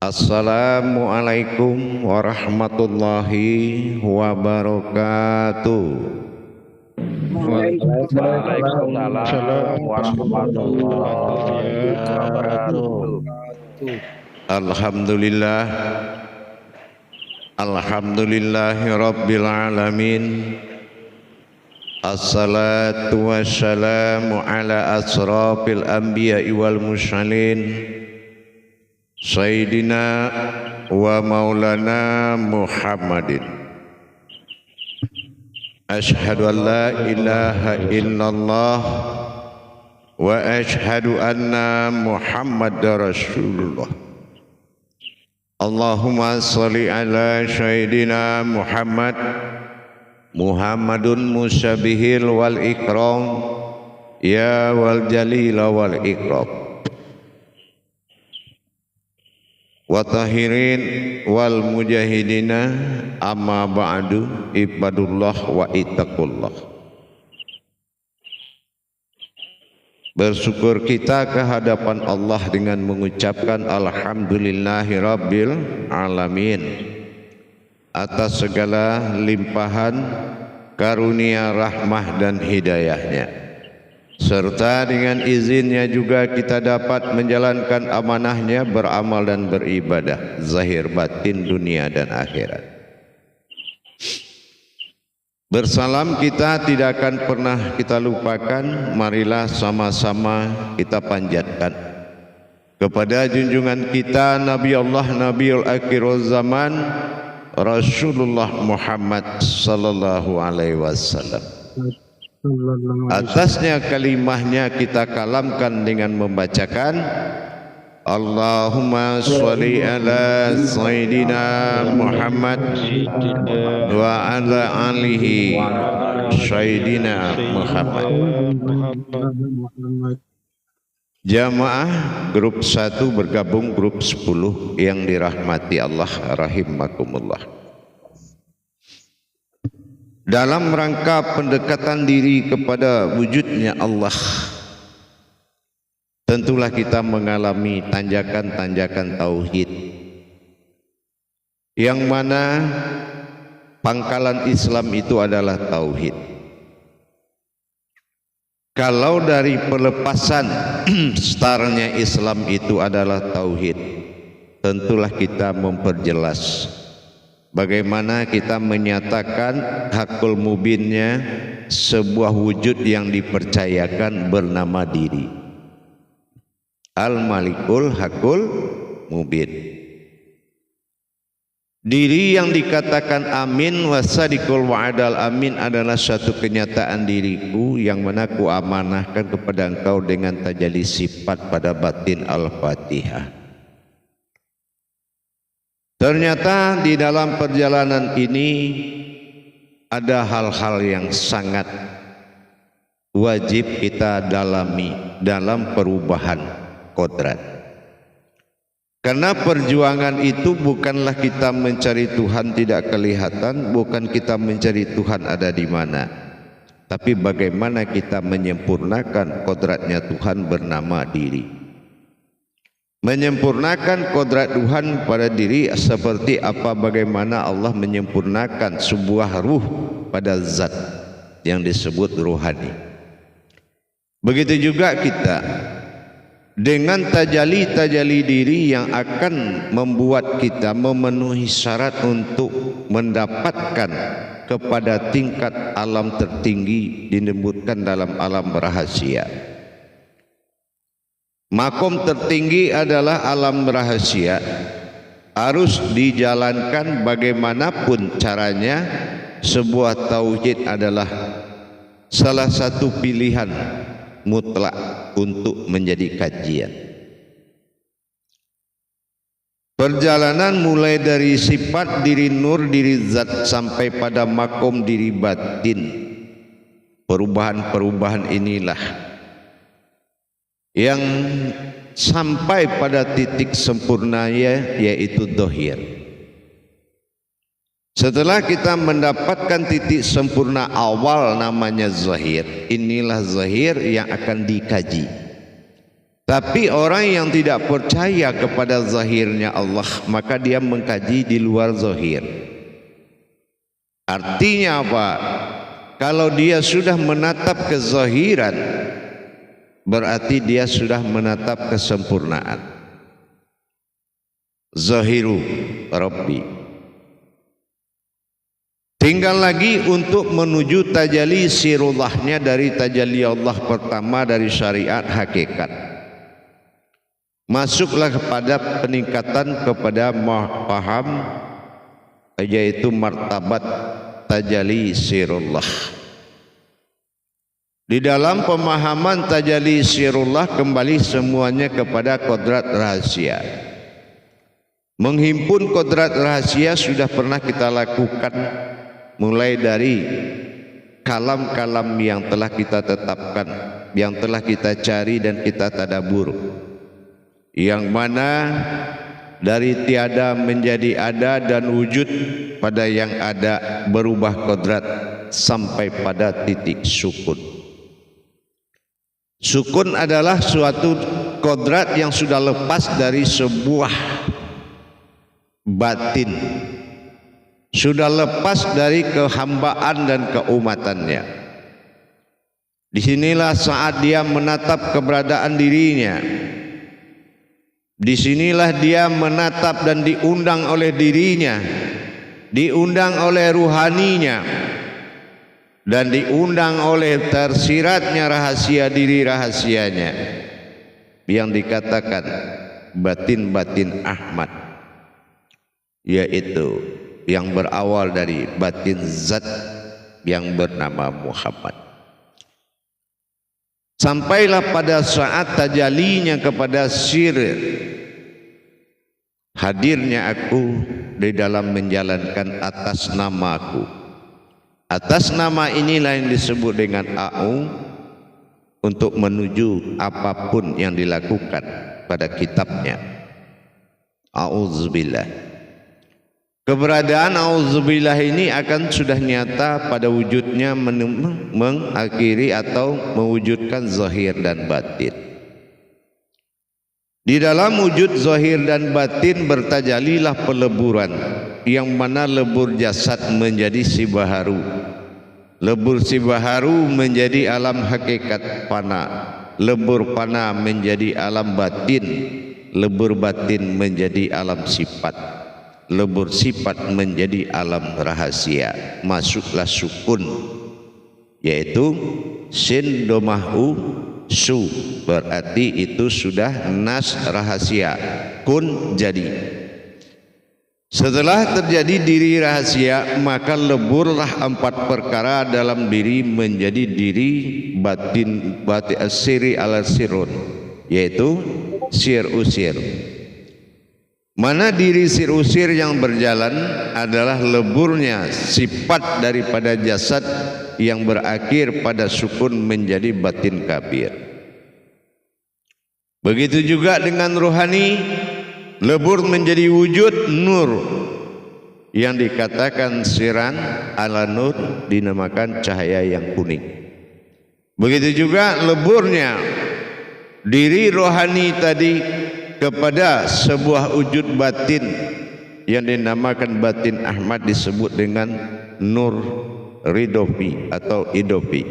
Assalamualaikum warahmatullahi wabarakatuh. Waalaikumsalam warahmatullahi wabarakatuh. Alhamdulillah, alhamdulillahi rabbil alamin. Assalatu wassalamu ala asrafil anbiya'i wal mursalin Sayyidina wa maulana Muhammadin. Ashhadu an la ilaha illallah wa ashhadu anna Muhammadar Rasulullah. Allahumma salli ala Sayyidina Muhammad Muhammadun musyabihil wal ikram ya wal jalil wal ikram wa tahirin wal mujahidina amma ba'du ibadullah wa ittaqullah. Bersyukur kita ke hadapan Allah dengan mengucapkan alhamdulillahi rabbil alamin atas segala limpahan karunia rahmah dan hidayahnya, serta dengan izinnya juga kita dapat menjalankan amanahnya, beramal dan beribadah zahir batin dunia dan akhirat. Bersalam kita tidak akan pernah kita lupakan. Marilah sama-sama kita panjatkan kepada junjungan kita Nabi Allah Nabiul Akhirul Zaman Rasulullah Muhammad sallallahu alaihi wasallam. Atasnya kalimahnya kita kalamkan dengan membacakan Allahumma sholli ala Sayyidina Muhammad wa ala alihi Sayyidina Muhammad. Jamaah grup 1 bergabung grup 10 yang dirahmati Allah rahimakumullah. Dalam rangka pendekatan diri kepada wujudnya Allah, tentulah kita mengalami tanjakan-tanjakan tauhid, yang mana pangkalan Islam itu adalah tauhid. Kalau dari pelepasan startnya Islam itu adalah tauhid, tentulah kita memperjelas bagaimana kita menyatakan hakul mubinnya sebuah wujud yang dipercayakan bernama diri. Al-Malikul Hakul Mubin. Diri yang dikatakan amin wasadikul wa'adal amin adalah suatu kenyataan diriku yang mana ku amanahkan kepada engkau dengan tajalli sifat pada batin Al-Fatihah. Ternyata di dalam perjalanan ini ada hal-hal yang sangat wajib kita dalami dalam perubahan kodrat. Karena perjuangan itu bukanlah kita mencari Tuhan tidak kelihatan, bukan kita mencari Tuhan ada di mana, tapi bagaimana kita menyempurnakan kodratnya Tuhan bernama diri. Menyempurnakan kodrat Tuhan pada diri seperti apa bagaimana Allah menyempurnakan sebuah ruh pada zat yang disebut ruhani. Begitu juga kita dengan tajalli diri yang akan membuat kita memenuhi syarat untuk mendapatkan kepada tingkat alam tertinggi disebutkan dalam alam rahasia. Makom tertinggi adalah alam rahasia, harus dijalankan bagaimanapun caranya. Sebuah tauhid adalah salah satu pilihan mutlak untuk menjadi kajian. Perjalanan mulai dari sifat diri nur, diri zat sampai pada makom diri batin. Perubahan-perubahan inilah yang sampai pada titik sempurnanya, yaitu dohir. Setelah kita mendapatkan titik sempurna awal namanya zahir, inilah zahir yang akan dikaji. Tapi orang yang tidak percaya kepada zahirnya Allah, maka dia mengkaji di luar zahir. Artinya apa? Kalau dia sudah menatap kezahiran, berarti dia sudah menatap kesempurnaan. Zahiru Rabbi. Tinggal lagi untuk menuju tajalli sirullahnya dari tajalli Allah pertama dari syariat hakikat. Masuklah kepada peningkatan kepada paham, yaitu martabat tajalli sirullah. Di dalam pemahaman tajalli sirullah kembali semuanya kepada kodrat rahasia. Menghimpun kodrat rahasia sudah pernah kita lakukan, mulai dari kalam-kalam yang telah kita tetapkan, yang telah kita cari dan kita tadabur, yang mana dari tiada menjadi ada dan wujud pada yang ada berubah kodrat sampai pada titik sukun. Sukun adalah suatu kodrat yang sudah lepas dari sebuah batin, sudah lepas dari kehambaan dan keumatannya. Disinilah saat dia menatap keberadaan dirinya. Disinilah dia menatap dan diundang oleh dirinya, diundang oleh ruhaninya, dan diundang oleh tersiratnya rahasia diri rahasianya yang dikatakan batin-batin Ahmad, yaitu yang berawal dari batin zat yang bernama Muhammad. Sampailah pada saat tajallinya kepada sir, hadirnya aku di dalam menjalankan atas namaku. Atas nama inilah yang disebut dengan A'u, untuk menuju apapun yang dilakukan pada kitabnya. A'udzubillah. Keberadaan a'udzubillah ini akan sudah nyata pada wujudnya mengakhiri atau mewujudkan zahir dan batin. Di dalam wujud zahir dan batin bertajalilah peleburan, yang mana lebur jasad menjadi si baharu, lebur si baharu menjadi alam hakikat fana, lebur fana menjadi alam batin, lebur batin menjadi alam sifat, lebur sifat menjadi alam rahasia. Masuklah sukun, yaitu sin domahu su, berarti itu sudah nas rahasia, kun jadi. Setelah terjadi diri rahasia, maka leburlah 4 perkara dalam diri menjadi diri batin siri ala sirun, yaitu sir usir. Mana diri sir usir yang berjalan adalah leburnya sifat daripada jasad yang berakhir pada sukun menjadi batin kabir. Begitu juga dengan rohani, lebur menjadi wujud nur yang dikatakan siran ala nur, dinamakan cahaya yang kuning. Begitu juga leburnya diri rohani tadi kepada sebuah wujud batin yang dinamakan batin Ahmad, disebut dengan nur ridofi atau idofi.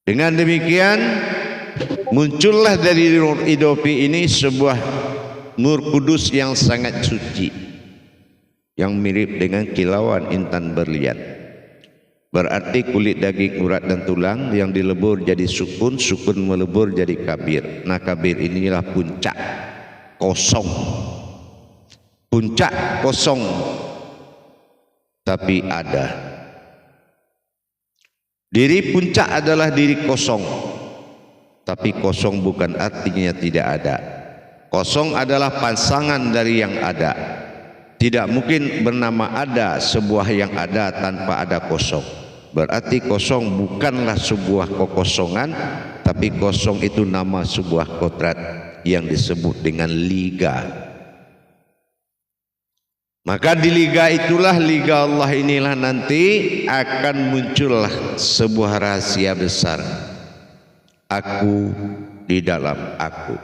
Dengan demikian muncullah dari nur idofi ini sebuah nur kudus yang sangat suci, yang mirip dengan kilauan intan berlian. Berarti kulit, daging, urat dan tulang yang dilebur jadi sukun, sukun melebur jadi kabir. Nah, kabir inilah puncak kosong, puncak kosong tapi ada. Diri puncak adalah diri kosong, tapi kosong bukan artinya tidak ada. Kosong adalah pasangan dari yang ada. Tidak mungkin bernama ada sebuah yang ada tanpa ada kosong. Berarti kosong bukanlah sebuah kekosongan, tapi kosong itu nama sebuah kodrat yang disebut dengan liga. Maka di liga itulah, liga Allah inilah nanti akan muncullah sebuah rahasia besar. Aku di dalam aku.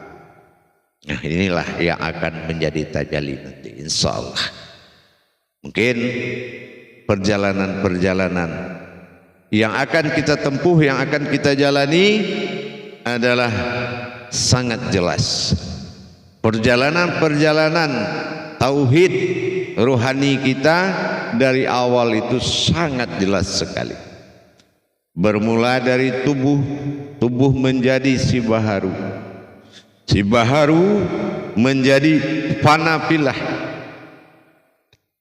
Nah, inilah yang akan menjadi tajalli nanti, insya Allah. Mungkin perjalanan-perjalanan yang akan kita tempuh, yang akan kita jalani adalah sangat jelas. Perjalanan-perjalanan tauhid rohani kita dari awal itu sangat jelas sekali. Bermula dari tubuh menjadi si baharu menjadi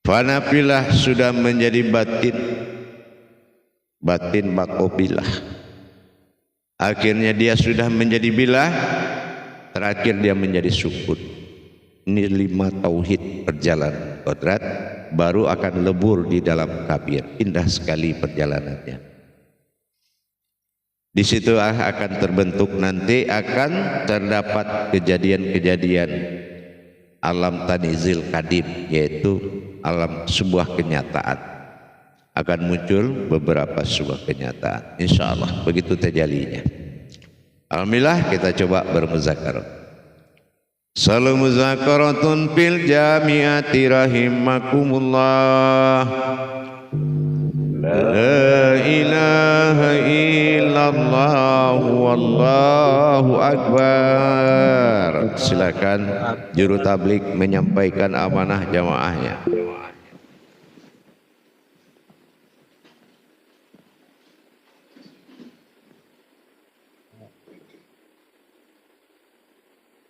fanapilah, sudah menjadi batin bakopilah, akhirnya dia sudah menjadi bilah, terakhir dia menjadi sukun. Ini 5 tauhid perjalanan kodrat, baru akan lebur di dalam kabir. Indah sekali perjalanannya. Di situ akan terbentuk, nanti akan terdapat kejadian-kejadian alam tanizil kadim, yaitu alam sebuah kenyataan. Akan muncul beberapa sebuah kenyataan, insya Allah begitu tajallinya. Alhamdulillah, kita coba bermuzakarah. Salam muzakaratun fil jamiati rahimakumullah. La ilaha illallah wallahu akbar. Silakan juru tablik menyampaikan amanah jamaahnya.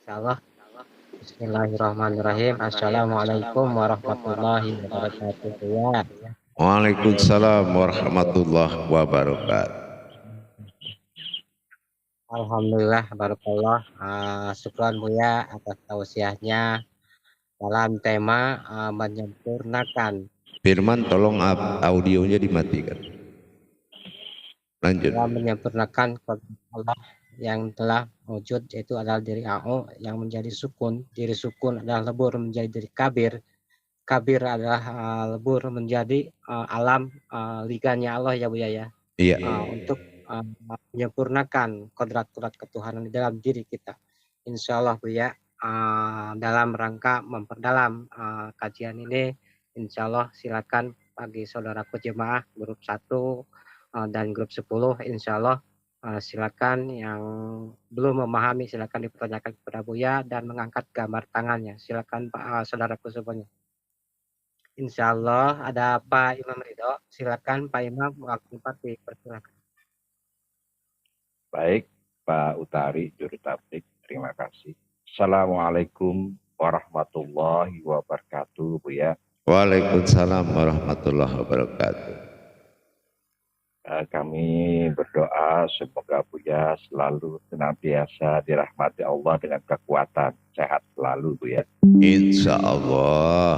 Insyaallah. Bismillahirrahmanirrahim. Assalamualaikum warahmatullahi wabarakatuh. Waalaikumsalam warahmatullahi wabarakatuh. Alhamdulillah, barakallah. Syukran Buya atas tausiahnya dalam tema menyempurnakan. Firman, tolong audionya dimatikan. Lanjut. Menyempurnakan Allah yang telah wujud, yaitu adalah diri A'u yang menjadi sukun. Diri sukun adalah lebur menjadi diri kabir. Kabir adalah lebur menjadi alam liganya Allah ya Buya ya. Iya. Untuk menyempurnakan kodrat-kodrat ketuhanan di dalam diri kita. Insya Allah Buya, dalam rangka memperdalam kajian ini, insya Allah silakan bagi saudaraku jemaah grup 1 dan grup 10, insya Allah silakan yang belum memahami silakan dipertanyakan kepada Buya dan mengangkat gambar tangannya. Silakan Pak saudaraku semuanya. Insya Allah ada Pak Imam Ridho. Silakan Pak Imam, waktu 4 dipersilakan. Baik, Pak Utari, juru tablik, terima kasih. Assalamualaikum warahmatullahi wabarakatuh, Buya. Waalaikumsalam warahmatullahi wabarakatuh. Kami berdoa semoga Buya selalu senantiasa dirahmati Allah dengan kekuatan, sehat selalu Buya. Insya Allah.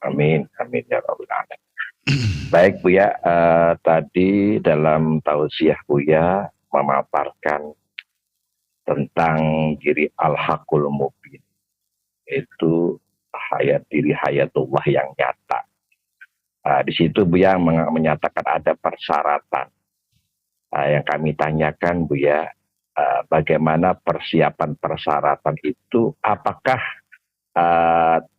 Amin, amin ya rabbal alamin. Baik Buya, tadi dalam tausiah Buya memaparkan tentang diri al-haqul mubin, itu diri hayatullah yang nyata. Di situ Buya menyatakan ada persyaratan. Yang kami tanyakan Buya, bagaimana persiapan persyaratan itu, apakah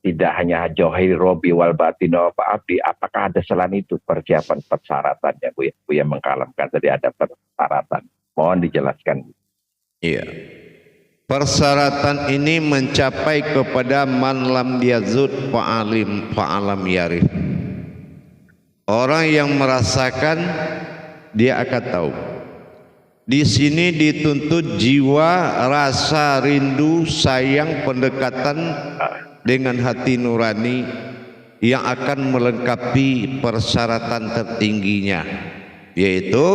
tidak hanya jauhir robi wal batino abdi, apakah ada selain itu persiapan persyaratannya Buya mengkalamkan tadi ada persyaratan, mohon dijelaskan. Iya, persyaratan ini mencapai kepada man lam yazud fa'alam yarif. Orang yang merasakan dia akan tahu. Di sini dituntut jiwa, rasa rindu, sayang, pendekatan dengan hati nurani yang akan melengkapi persyaratan tertingginya, yaitu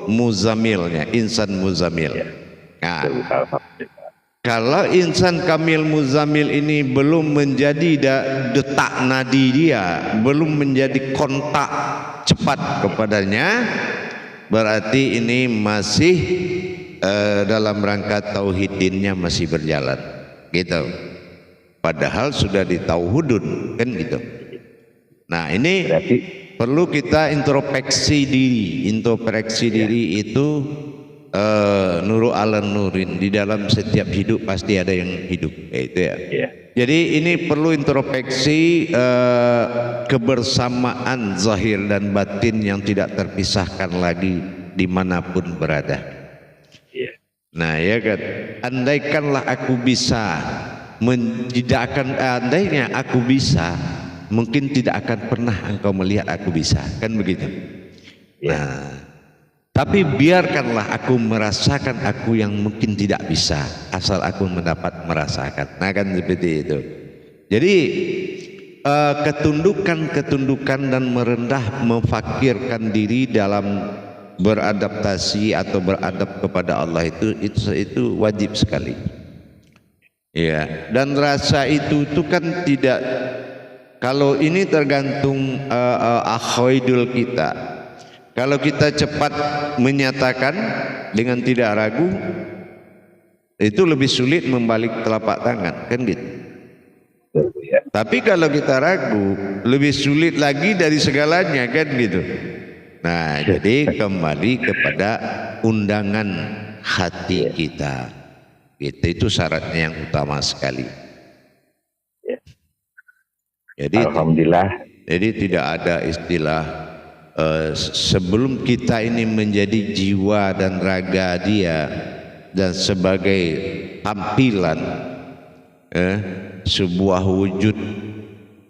muzamilnya, insan muzamil. Nah, kalau insan kamil muzamil ini belum menjadi detak nadi dia, belum menjadi kontak cepat kepadanya, berarti ini masih dalam rangka tauhidinnya masih berjalan gitu, padahal sudah ditauhudun kan gitu. Nah ini berarti perlu kita introspeksi diri. Introspeksi diri itu nuru ala nurin, di dalam setiap hidup pasti ada yang hidup, itu ya. Iya. Jadi ini perlu introspeksi, kebersamaan zahir dan batin yang tidak terpisahkan lagi dimanapun berada. Iya. Nah ya kan, andaikanlah aku bisa, andainya aku bisa, mungkin tidak akan pernah engkau melihat aku bisa, kan begitu. Iya. Nah, tapi biarkanlah aku merasakan aku yang mungkin tidak bisa, asal aku mendapat merasakan. Nah kan seperti itu. Jadi ketundukan dan merendah, memfakirkan diri dalam beradaptasi atau beradab kepada Allah itu wajib sekali. Ya, dan rasa itu kan tidak, kalau ini tergantung akhoidul kita. Kalau kita cepat menyatakan dengan tidak ragu, itu lebih sulit membalik telapak tangan, kan gitu. Ya. Tapi kalau kita ragu, lebih sulit lagi dari segalanya, kan gitu. Nah, jadi kembali kepada undangan hati kita. Gitu, itu syaratnya yang utama sekali. Ya. Jadi, Alhamdulillah. Jadi tidak ada istilah sebelum kita ini menjadi jiwa dan raga dia dan sebagai tampilan sebuah wujud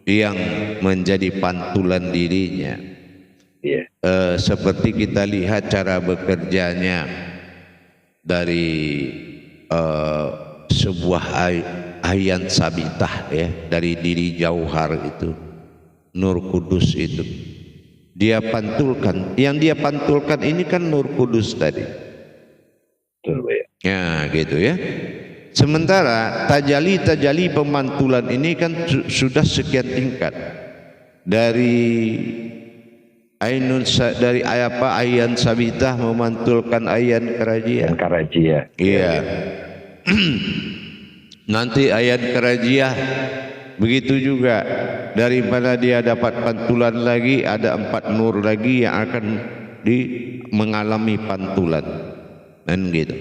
yang menjadi pantulan dirinya. Yeah. Seperti kita lihat cara bekerjanya dari sebuah ayan sabitah, ya, dari diri jauhar itu, Nur Kudus itu. Dia pantulkan, yang dia pantulkan ini kan Nur Kudus tadi. Betul, ya gitu ya. Sementara tajali pemantulan ini kan sudah sekian tingkat, dari ayan sabitah memantulkan ayan karajiyah. Iya. Nanti ayan karajiyah begitu juga, dari mana dia dapat pantulan lagi, ada 4 nur lagi yang akan mengalami pantulan, dan gitu.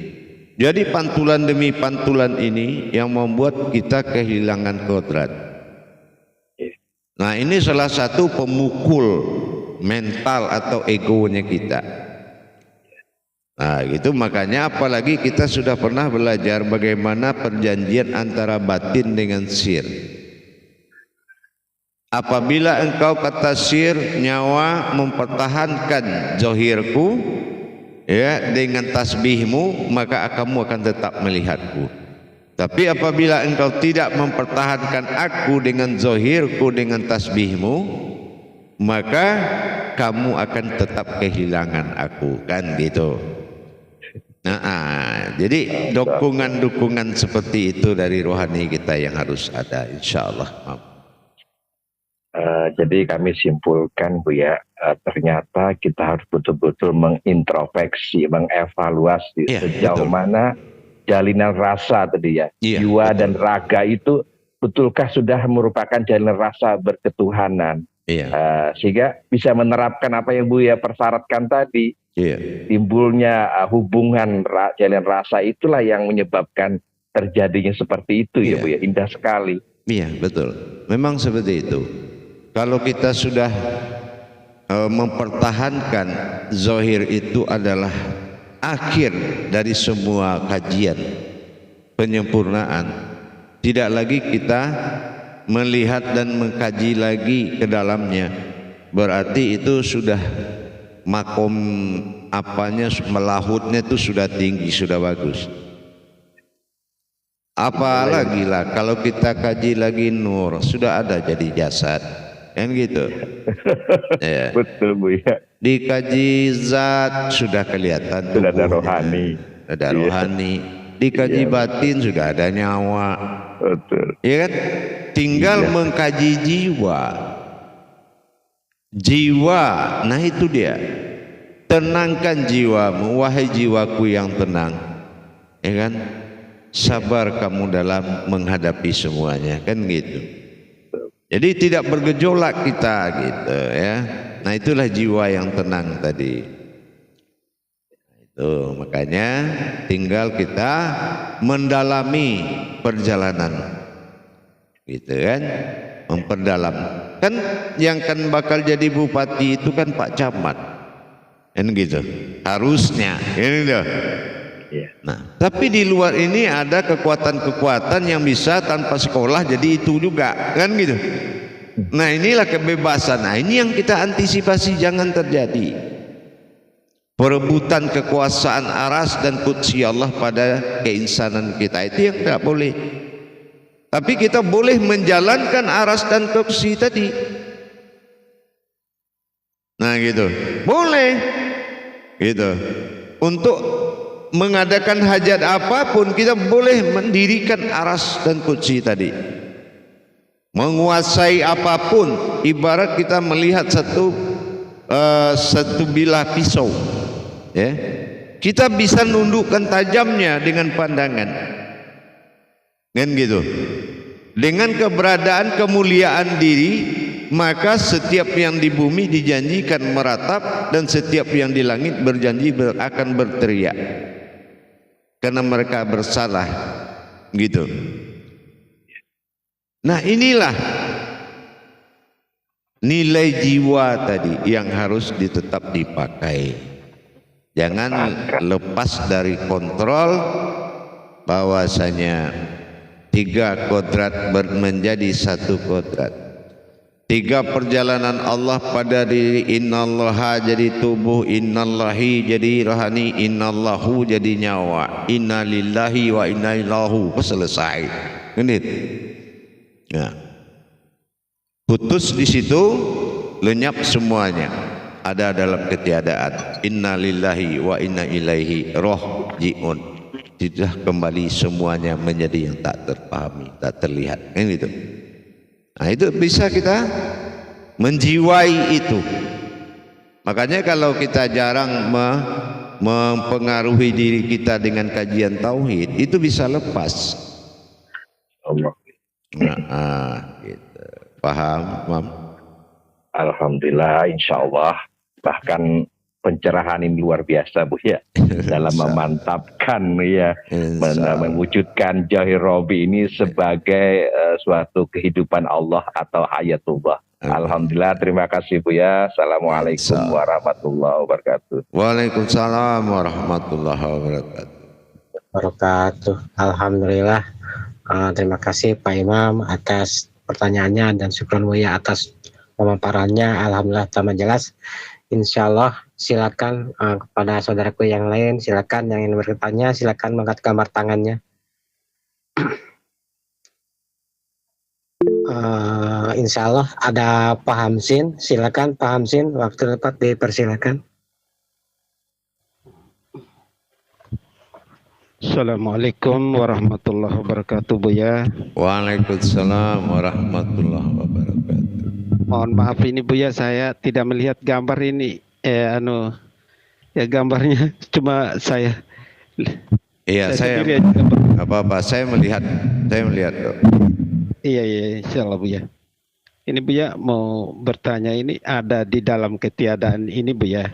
Jadi pantulan demi pantulan ini yang membuat kita kehilangan kodrat. Nah ini salah satu pemukul mental atau egonya kita. Nah gitu, makanya apalagi kita sudah pernah belajar bagaimana perjanjian antara batin dengan sir. Apabila engkau kata sir, nyawa mempertahankan zahirku, ya, dengan tasbihmu, maka kamu akan tetap melihatku. Tapi apabila engkau tidak mempertahankan aku dengan zahirku, dengan tasbihmu, maka kamu akan tetap kehilangan aku, kan gitu. Nah, jadi dukungan seperti itu dari rohani kita yang harus ada, insya Allah. Jadi kami simpulkan, Bu, ya, ternyata kita harus betul-betul mengintrospeksi, mengevaluasi sejauh mana jalinan rasa tadi, ya, jiwa dan raga itu betulkah sudah merupakan jalinan rasa berketuhanan, sehingga bisa menerapkan apa yang Bu ya persyaratkan tadi. Timbulnya hubungan jalinan rasa itulah yang menyebabkan terjadinya seperti itu, ya Bu ya. Indah sekali. Iya, betul, memang seperti itu. Kalau kita sudah mempertahankan zahir, itu adalah akhir dari semua kajian penyempurnaan. Tidak lagi kita melihat dan mengkaji lagi ke dalamnya, berarti itu sudah makom melahutnya itu sudah tinggi, sudah bagus. Apalagi lah kalau kita kaji lagi nur, sudah ada jadi jasad, kan gitu. Ya. Betul, Bu ya. Dikaji zat sudah kelihatan, sudah ada rohani. Ada rohani. Dikaji batin sudah ada nyawa. Betul. Ya kan? Tinggal mengkaji jiwa. Jiwa, nah itu dia. Tenangkan jiwamu, wahai jiwaku yang tenang. Ya kan? Sabar kamu dalam menghadapi semuanya, kan gitu. Jadi tidak bergejolak kita gitu, ya. Nah itulah jiwa yang tenang tadi. Tuh, makanya tinggal kita mendalami perjalanan, gitu kan, memperdalam. Kan yang kan bakal jadi bupati itu kan Pak Camat, kan gitu, harusnya, gitu. Nah, tapi di luar ini ada kekuatan-kekuatan yang bisa tanpa sekolah jadi itu juga, kan gitu. Nah, inilah kebebasan. Nah, ini yang kita antisipasi jangan terjadi. Perebutan kekuasaan aras dan qudsi Allah pada keinsanan kita itu yang tidak boleh. Tapi kita boleh menjalankan aras dan qudsi tadi. Nah, gitu. Boleh. Gitu. Untuk mengadakan hajat apapun kita boleh mendirikan aras dan qudsi tadi. Menguasai apapun, ibarat kita melihat satu bilah pisau, ya, kita bisa nundukkan tajamnya dengan pandangan, kan gitu. Dengan keberadaan kemuliaan diri, maka setiap yang di bumi dijanjikan meratap dan setiap yang di langit berjanji akan berteriak karena mereka bersalah, gitu. Nah, inilah nilai jiwa tadi yang harus tetap dipakai. Jangan lepas dari kontrol bahwasanya 3 kodrat menjadi 1 kodrat. 3 perjalanan Allah pada diri, innallaha jadi tubuh, innallahi jadi rohani, innallahu jadi nyawa, innalillahi wa inna ilaihi, selesai. Ini. Nah, putus di situ, lenyap semuanya, ada dalam ketiadaan. Innalillahi wa inna ilaihi raji'un. Sudah kembali semuanya menjadi yang tak terpahami, tak terlihat. Kan gitu. Nah, itu bisa kita menjiwai itu. Makanya kalau kita jarang mempengaruhi diri kita dengan kajian tauhid, itu bisa lepas. Allah. Nah, gitu. Paham, Mam? Alhamdulillah, insya Allah. Bahkan pencerahan ini luar biasa, Bu, ya, dalam memantapkan, ya, mewujudkan Jauhir Robi ini sebagai suatu kehidupan Allah atau hayatullah. Alhamdulillah, terima kasih, Bu, ya. Assalamualaikum warahmatullahi wabarakatuh. Waalaikumsalam warahmatullahi wabarakatuh. Alhamdulillah. Terima kasih Pak Imam atas pertanyaannya dan syukran Buya atas pemaparannya. Alhamdulillah tambah jelas. Insya Allah silakan kepada saudaraku yang lain, silakan yang ingin bertanya, silakan mengangkat gambar tangannya. Insya Allah ada Pak Hamsin, silakan Pak Hamsin, waktu tepat dipersilakan. Assalamualaikum warahmatullahi wabarakatuh, Buya. Waalaikumsalam warahmatullahi wabarakatuh. Mohon maaf ini Buya, saya tidak melihat gambar ini. Gambarnya cuma saya. Iya, saya apa-apa, saya melihat. Iya, insyaallah Buya. Ini Buya mau bertanya, ini ada di dalam ketiadaan ini Buya.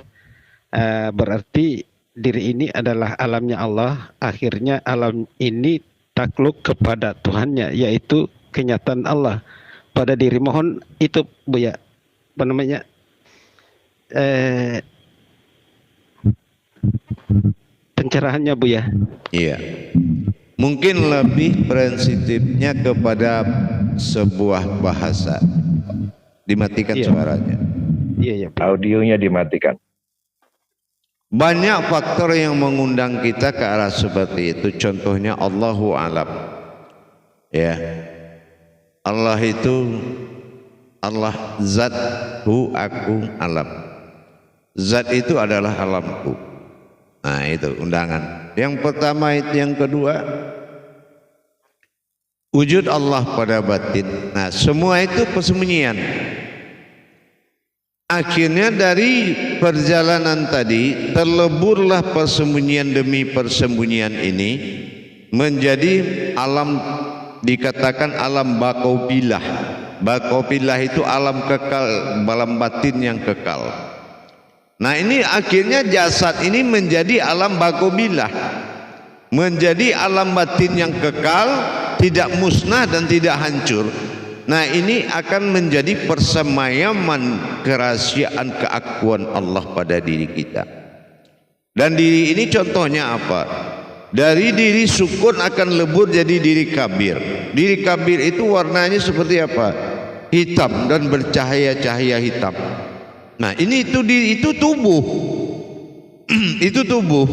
Berarti diri ini adalah alamnya Allah, akhirnya alam ini takluk kepada Tuhannya, yaitu kenyataan Allah pada diri. Mohon itu Buya, apa namanya, pencerahannya Buya. Iya, mungkin lebih prinsipnya kepada sebuah bahasa. Dimatikan suaranya. Iya. Audionya dimatikan. Banyak faktor yang mengundang kita ke arah seperti itu. Contohnya Allahu alam. Ya. Allah itu Allah zat, hu, aku, alam. Zat itu adalah alamku. Nah, itu undangan. Yang pertama itu, yang kedua wujud Allah pada batin. Nah, semua itu persembunyian. Akhirnya dari perjalanan tadi terleburlah persembunyian demi persembunyian ini menjadi alam, dikatakan alam bakaubillah. Bakaubillah itu alam kekal, alam batin yang kekal. Nah ini akhirnya jasad ini menjadi alam bakobilah, menjadi alam batin yang kekal, tidak musnah dan tidak hancur. Nah ini akan menjadi persemayaman kerahasiaan keakuan Allah pada diri kita. Dan diri ini contohnya apa? Dari diri sukun akan lebur jadi diri kabir. Diri kabir itu warnanya seperti apa? Hitam dan bercahaya-cahaya hitam. Nah ini itu tubuh. Itu tubuh.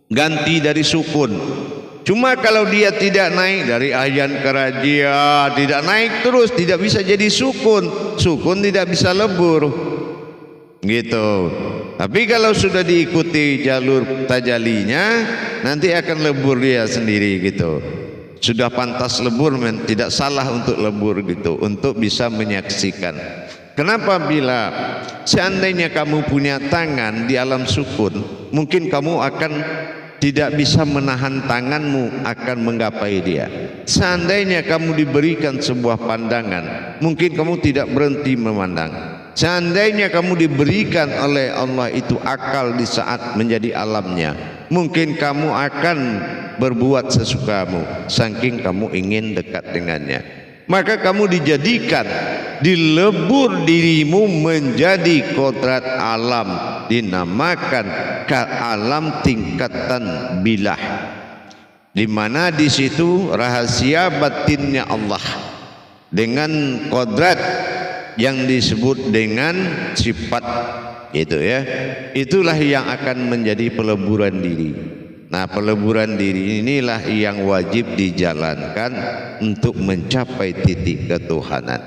Ganti dari sukun. Cuma kalau dia tidak naik dari ahyan ke rajia, tidak naik terus, tidak bisa jadi sukun. Sukun tidak bisa lebur. Gitu. Tapi kalau sudah diikuti jalur tajalinya, nanti akan lebur dia sendiri gitu. Sudah pantas lebur, tidak salah untuk lebur gitu, untuk bisa menyaksikan. Kenapa? Bila seandainya kamu punya tangan di alam sukun, mungkin kamu akan tidak bisa menahan tanganmu akan menggapai dia. Seandainya kamu diberikan sebuah pandangan, mungkin kamu tidak berhenti memandang. Seandainya kamu diberikan oleh Allah itu akal di saat menjadi alamnya, mungkin kamu akan berbuat sesukamu, saking kamu ingin dekat dengannya. Maka kamu dijadikan, dilebur dirimu menjadi kodrat alam, dinamakan alam tingkatan bilah, di mana di situ rahasia batinnya Allah dengan kodrat yang disebut dengan sifat, gitu ya. Itulah yang akan menjadi peleburan diri. Nah, peleburan diri inilah yang wajib dijalankan untuk mencapai titik ketuhanan.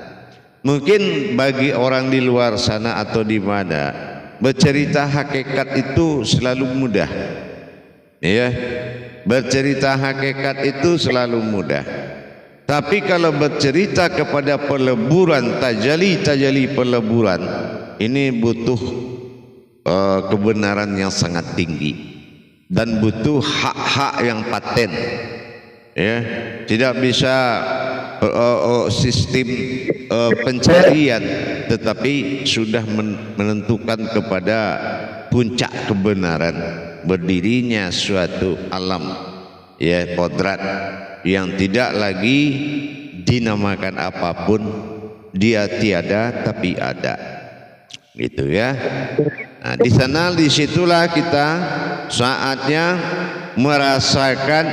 Mungkin bagi orang di luar sana atau di mana, bercerita hakikat itu selalu mudah, ya. Bercerita hakikat itu selalu mudah. Tapi kalau bercerita kepada peleburan, tajali peleburan, ini butuh kebenaran yang sangat tinggi dan butuh hak-hak yang paten, ya. Tidak bisa sistem pencarian, tetapi sudah menentukan kepada puncak kebenaran berdirinya suatu alam, ya, kodrat yang tidak lagi dinamakan apapun, dia tiada tapi ada, gitu ya. Nah, di sana disitulah kita saatnya merasakan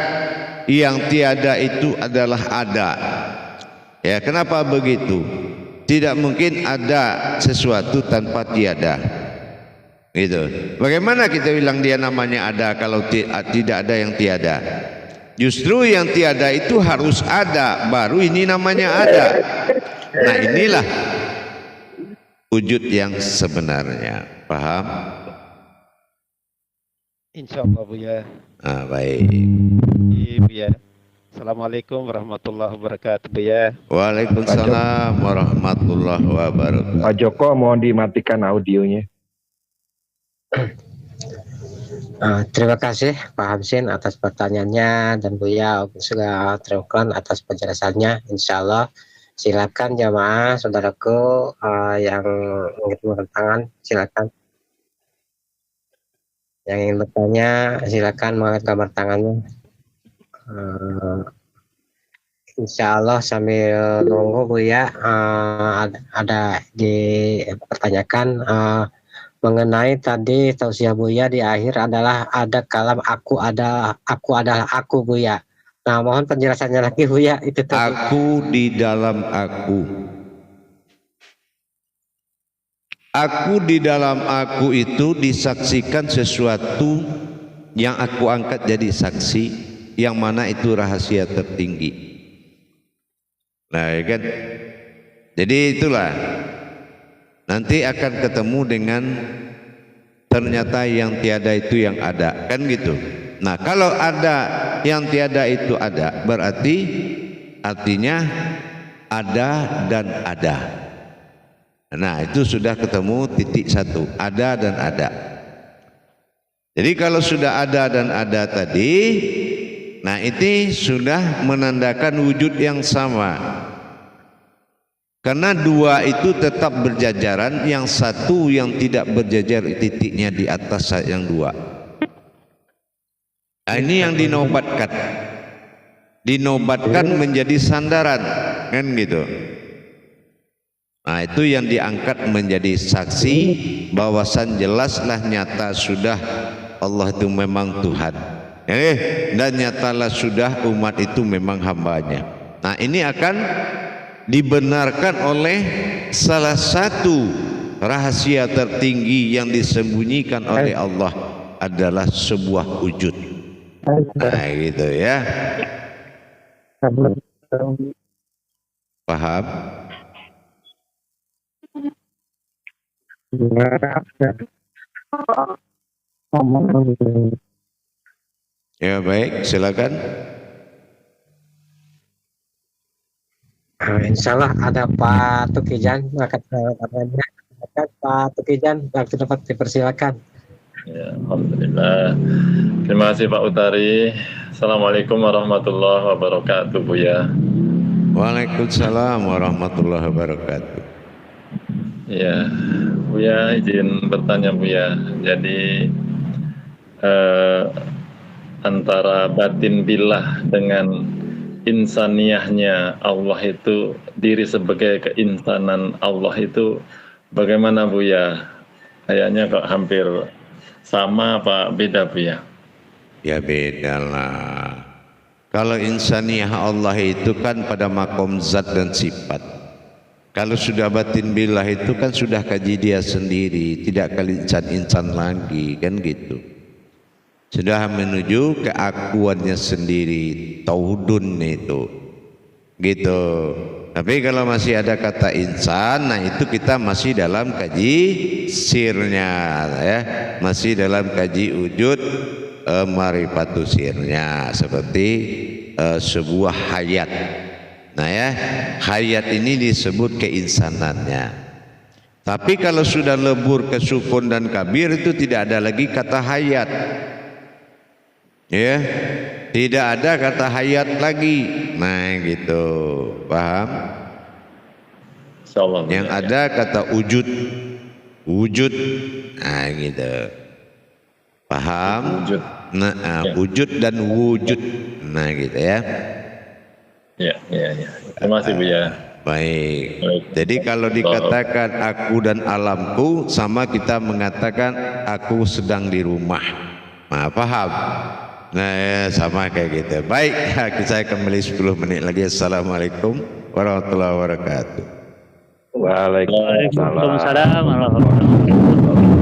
yang tiada itu adalah ada. Ya, kenapa begitu? Tidak mungkin ada sesuatu tanpa tiada, gitu. Bagaimana kita bilang dia namanya ada kalau tidak ada yang tiada? Justru yang tiada itu harus ada, baru ini namanya ada. Nah, inilah wujud yang sebenarnya. Paham? Insya Allah Buya. Ah, baik. Iya Buya. Assalamualaikum warahmatullahi wabarakatuh Buya. Waalaikumsalam warahmatullahi wabarakatuh. Pak Joko, mohon dimatikan audionya. Terima kasih Pak Hamsin atas pertanyaannya, dan Buya juga terima kasih atas penjelasannya. Insya Allah silakan jamaah saudaraku yang ingin mengangkat tangan, silakan. Yang ingin bertanya silakan mengangkat gambar tangannya. Insya Allah sambil nunggu Buya ada dipertanyakan mengenai tadi tausiah Buya di akhir adalah ada kalam aku adalah aku Buya. Nah, mohon penjelasannya lagi Buya itu tadi. Aku di dalam aku. Aku di dalam aku itu disaksikan sesuatu yang aku angkat jadi saksi, yang mana itu rahasia tertinggi. Nah, ya kan? Jadi itulah. Nanti akan ketemu dengan ternyata yang tiada itu yang ada, kan gitu. Nah, kalau ada yang tiada itu ada, berarti artinya ada dan ada. Nah, itu sudah ketemu titik satu, ada dan ada. Jadi kalau sudah ada dan ada tadi, nah ini sudah menandakan wujud yang sama. Karena dua itu tetap berjajaran, yang satu yang tidak berjajar titiknya di atas yang dua. Nah, ini yang dinobatkan menjadi sandaran, kan gitu. Nah, itu yang diangkat menjadi saksi bahwasan jelaslah nyata sudah Allah itu memang Tuhan. Dan nyatalah sudah umat itu memang hambanya. Nah, ini akan dibenarkan oleh salah satu rahasia tertinggi yang disembunyikan oleh Allah adalah sebuah wujud. Nah, gitu ya. Paham? Ya baik, silakan. Insya Allah ada Pak Tukijan, akan katanya. Pak Tukijan, waktu dapat dipersilakan. Ya, alhamdulillah. Terima kasih Pak Utari. Assalamualaikum warahmatullahi wabarakatuh, Buya. Waalaikumsalam warahmatullahi wabarakatuh. Ya, Buya izin bertanya Buya. Jadi antara batin billah dengan insaniyahnya Allah itu, diri sebagai keinsanan Allah itu bagaimana Buya? Kayaknya kok hampir sama apa beda Buya? Ya beda lah. Kalau insaniyah Allah itu kan pada makom zat dan sifat. Kalau sudah batin billah itu kan sudah kaji dia sendiri, tidak kali insan lagi, kan gitu. Sudah menuju keakuannya sendiri, tauhidun itu, gitu. Tapi kalau masih ada kata insan, nah itu kita masih dalam kaji sirnya, ya, masih dalam kaji wujud marifatu sirnya, seperti sebuah hayat. Nah ya, hayat ini disebut keinsanannya. Tapi kalau sudah lebur ke sukun dan kabir itu tidak ada lagi kata hayat. Ya, tidak ada kata hayat lagi. Nah gitu, paham? Insyaallah. Yang ada kata wujud, wujud. Nah gitu, paham? Wujud. Nah, wujud dan wujud. Nah gitu ya. Ya. Terima kasih Buya. Baik. Jadi kalau dikatakan aku dan alamku, sama kita mengatakan aku sedang di rumah. Nah, paham? Nah, ya, sama kayak gitu. Baik, saya kembali 10 menit lagi. Assalamualaikum warahmatullahi wabarakatuh. Waalaikumsalam. Waalaikumsalam warahmatullahi wabarakatuh.